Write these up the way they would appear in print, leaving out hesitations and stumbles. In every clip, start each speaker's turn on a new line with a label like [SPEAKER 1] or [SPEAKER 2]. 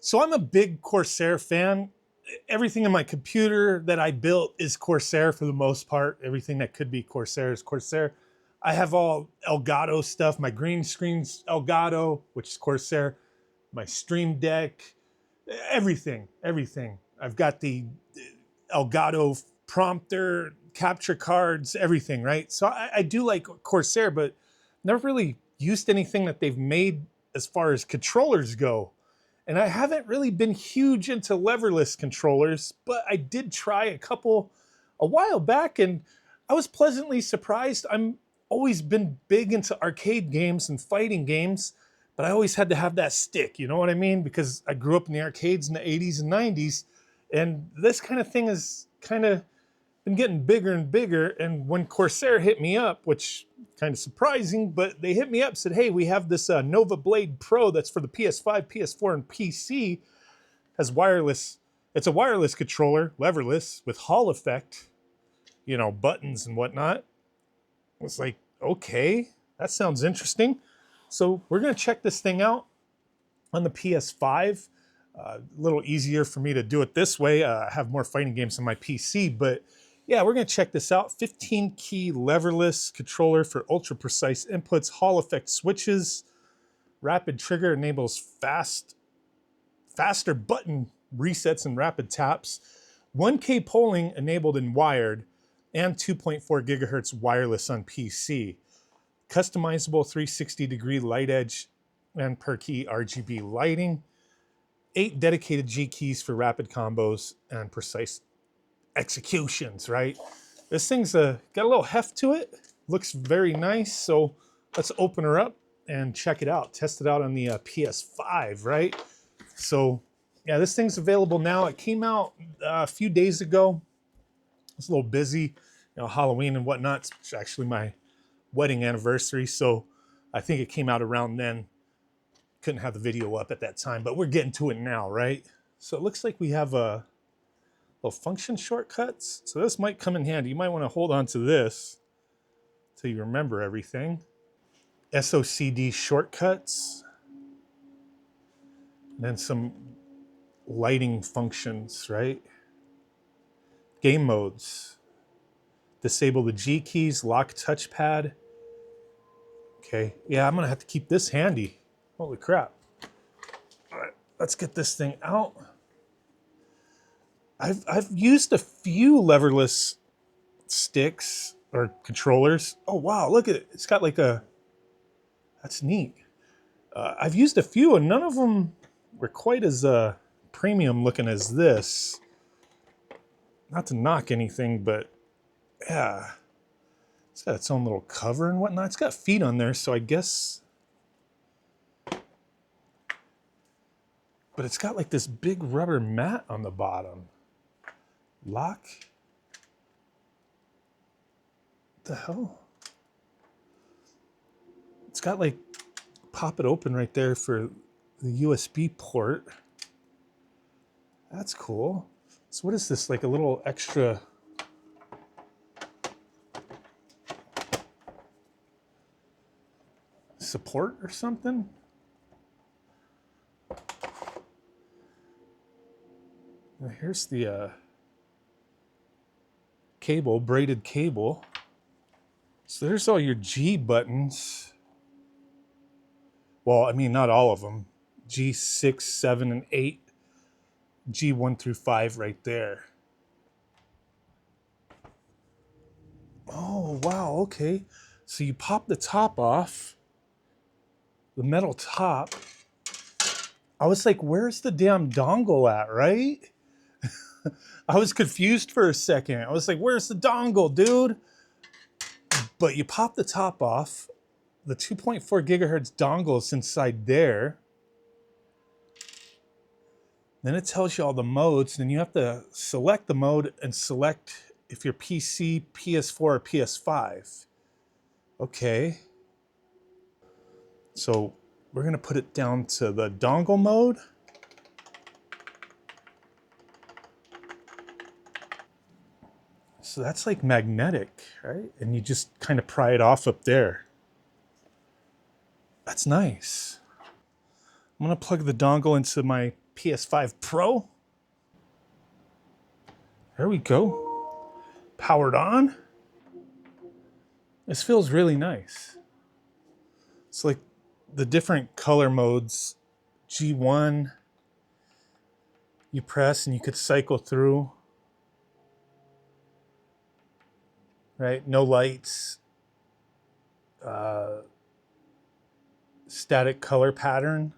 [SPEAKER 1] So I'm a big Corsair fan. Everything in my computer that I built is Corsair for the most part. Everything that could be Corsair is Corsair. I have all Elgato stuff. My green screen's Elgato, which is Corsair. My Stream Deck, everything. I've got the Elgato prompter, capture cards, everything, right? So I do like Corsair, but never really used anything that they've made as far as controllers go. And I haven't really been huge into leverless controllers, but I did try a couple a while back and I was pleasantly surprised. I'm always been big into arcade games and fighting games, but I always had to have that stick, you know what I mean? Because I grew up in the arcades in the 80s and 90s, and this kind of thing has kind of been getting bigger and bigger. And when Corsair hit me up, which kind of surprising, but they hit me up, said, hey, we have this Novablade Pro that's for the PS5, PS4, and PC, has wireless. It's a wireless controller, leverless, with Hall effect, you know, buttons and whatnot. I was like, okay, that sounds interesting. So we're gonna check this thing out on the PS5. A little easier for me to do it this way. I have more fighting games on my PC, but yeah, we're gonna check this out. 15-key leverless controller for ultra precise inputs, Hall effect switches, rapid trigger enables faster button resets and rapid taps, 1K polling enabled and wired, and 2.4 gigahertz wireless on PC. Customizable 360-degree light edge and per key RGB lighting. 8 dedicated G keys for rapid combos and precise executions, right? This thing's got a little heft to it. Looks very nice. So let's open her up and check it out. Test it out on the PS5, right? So yeah, this thing's available now. It came out a few days ago. It's a little busy, you know, Halloween and whatnot. It's actually my wedding anniversary, so I think it came out around then. Couldn't have the video up at that time, but we're getting to it now, right? So it looks like we have a little function shortcuts. So this might come in handy. You might want to hold on to this till you remember everything. SOCD shortcuts. And then some lighting functions, right? Game modes. Disable the G keys, lock touchpad. Okay, yeah, I'm gonna have to keep this handy. Holy crap. All right, let's get this thing out. I've used a few leverless sticks or controllers. Oh wow, look at it. It's got like a, that's neat. I've used a few and none of them were quite as premium looking as this. Not to knock anything, but yeah. It's got its own little cover and whatnot. It's got feet on there, so I guess. But it's got like this big rubber mat on the bottom. Lock. What the hell? It's got like, pop it open right there for the USB port. That's cool. So what is this, like a little extra support or something? Now here's the cable, braided cable. So there's all your G buttons. Well, I mean, not all of them. G6, 7, and 8. G1 through 5 right there. Oh, wow, okay. So you pop the top off. The metal top. I was like, where's the damn dongle at, right? I was confused for a second. I was like, where's the dongle, dude? But you pop the top off. The 2.4 gigahertz dongle is inside there. Then it tells you all the modes. Then you have to select the mode and select if you're PC, PS4, or PS5. Okay. So we're gonna put it down to the dongle mode. So that's like magnetic, right? And you just kind of pry it off up there. That's nice. I'm gonna plug the dongle into my PS5 Pro. There we go. Powered on. This feels really nice. It's like the different color modes. G1, you press and you could cycle through. Right? No lights. Static color pattern.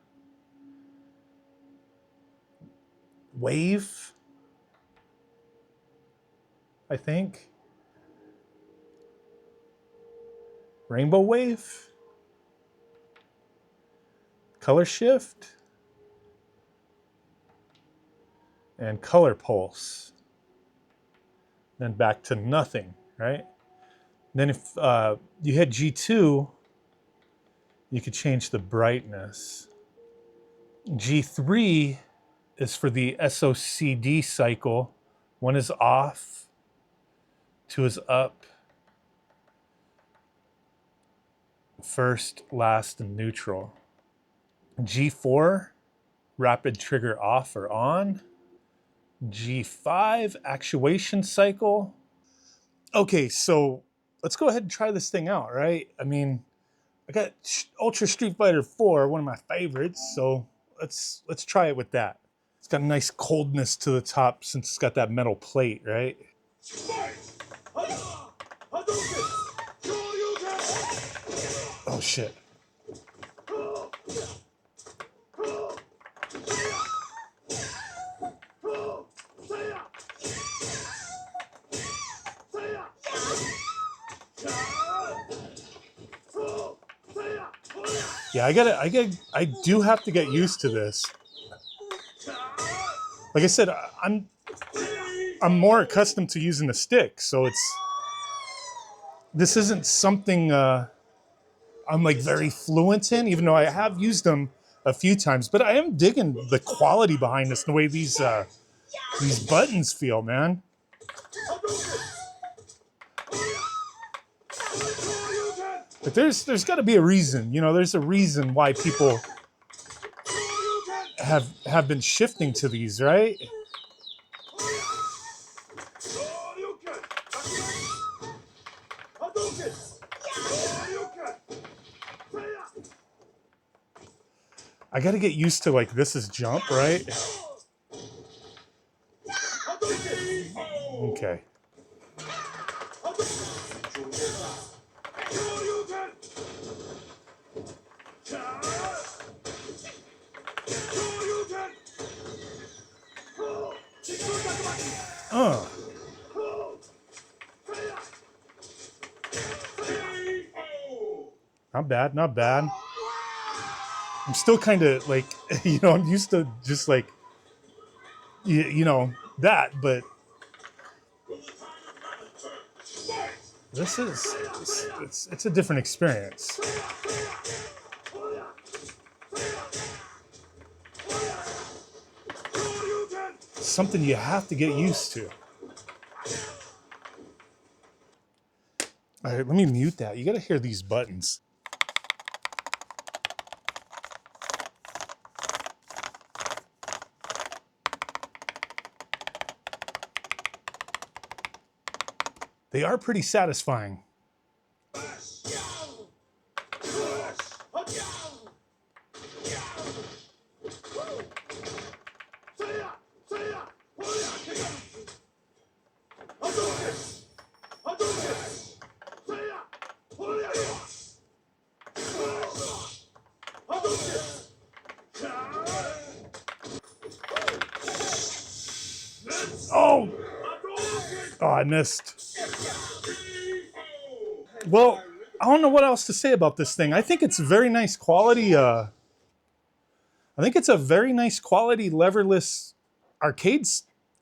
[SPEAKER 1] Wave, I think. Rainbow wave. Color shift. And color pulse. Then back to nothing, right? Then if you hit G2, you could change the brightness. G3 is for the SOCD cycle. 1 is off, 2 is up, first, last, and neutral. G4, rapid trigger off or on. G5, actuation cycle. Okay, so let's go ahead and try this thing out, right? I mean, I got Ultra Street Fighter 4, one of my favorites, so let's try it with that. It's got a nice coldness to the top since it's got that metal plate, right? Oh shit. Yeah, I do have to get used to this. Like I said, I'm more accustomed to using the stick, so this isn't something I'm like very fluent in, even though I have used them a few times. But I am digging the quality behind this, the way these buttons feel, man. But there's got to be a reason, you know. There's a reason why people have been shifting to these, right? I got to get used to, like, this is jump, right? Okay. Not bad, not bad. I'm still kind of like, you know, I'm used to just like, you know, that, but this is, it's a different experience. Something you have to get used to. All right, let me mute that. You got to hear these buttons. They are pretty satisfying. Oh! Oh, I missed. Well, I don't know what else to say about this thing. I think it's very nice quality. I think it's a very nice quality leverless arcade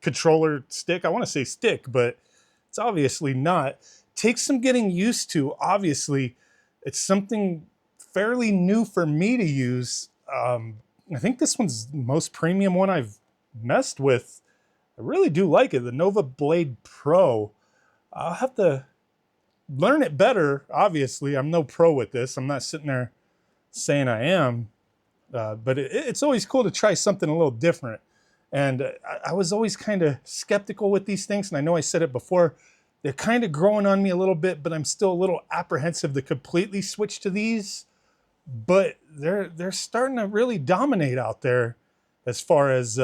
[SPEAKER 1] controller stick. I want to say stick, but it's obviously not. Takes some getting used to. Obviously, it's something fairly new for me to use. I think this one's the most premium one I've messed with. I really do like it. The Novablade Pro. I'll have to learn it better. Obviously, I'm no pro with this. I'm not sitting there saying I am. But it's always cool to try something a little different. And I was always kind of skeptical with these things. And I know I said it before, they're kind of growing on me a little bit, but I'm still a little apprehensive to completely switch to these. But they're starting to really dominate out there as far as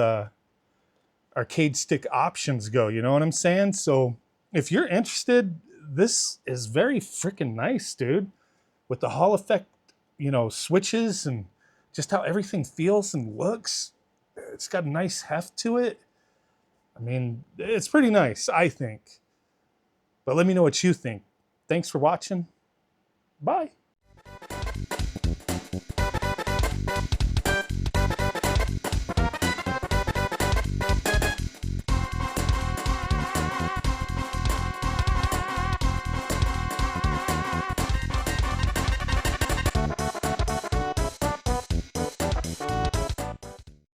[SPEAKER 1] arcade stick options go. You know what I'm saying? So if you're interested, this is very freaking nice, dude. With the Hall effect, you know, switches and just how everything feels and looks. It's got a nice heft to it. I mean, it's pretty nice, I think. But let me know what you think. Thanks for watching. Bye.